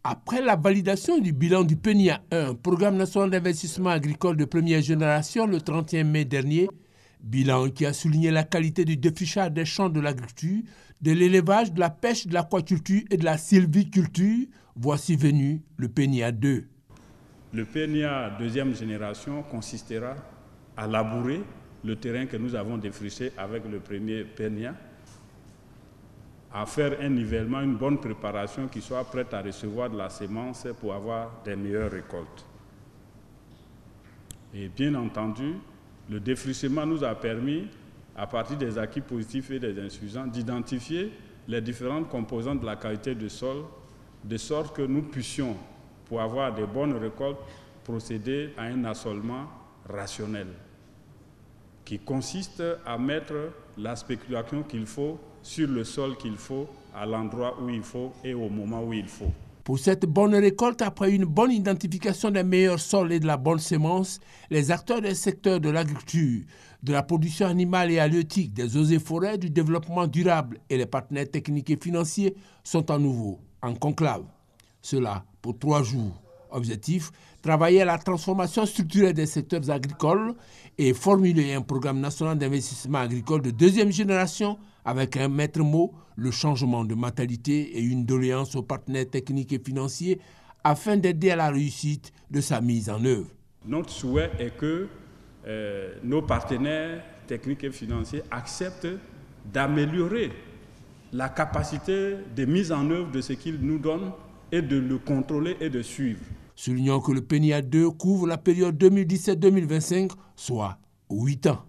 Après la validation du bilan du PNIA 1, Programme national d'investissement agricole de première génération, le 31 mai dernier, bilan qui a souligné la qualité du défrichage des champs de l'agriculture, de l'élevage, de la pêche, de l'aquaculture et de la sylviculture, voici venu le PNIA 2. Le PNIA deuxième génération consistera à labourer le terrain que nous avons défriché avec le premier PNIA, à faire un nivellement, une bonne préparation qui soit prête à recevoir de la semence pour avoir des meilleures récoltes. Et bien entendu, le défrichement nous a permis, à partir des acquis positifs et des insuffisants, d'identifier les différentes composantes de la qualité du sol, de sorte que nous puissions, pour avoir de bonnes récoltes, procéder à un assolement rationnel, qui consiste à mettre la spéculation qu'il faut sur le sol qu'il faut, à l'endroit où il faut et au moment où il faut. Pour cette bonne récolte, après une bonne identification des meilleurs sols et de la bonne semence, les acteurs des secteurs de l'agriculture, de la production animale et halieutique, des eaux et forêts, du développement durable et les partenaires techniques et financiers sont à nouveau en conclave. Cela pour 3 jours. Objectif, travailler à la transformation structurelle des secteurs agricoles et formuler un programme national d'investissement agricole de deuxième génération avec un maître mot, le changement de mentalité et une doléance aux partenaires techniques et financiers afin d'aider à la réussite de sa mise en œuvre. Notre souhait est que nos partenaires techniques et financiers acceptent d'améliorer la capacité de mise en œuvre de ce qu'ils nous donnent et de le contrôler et de suivre. Soulignons que le PNIA 2 couvre la période 2017-2025, soit 8 ans.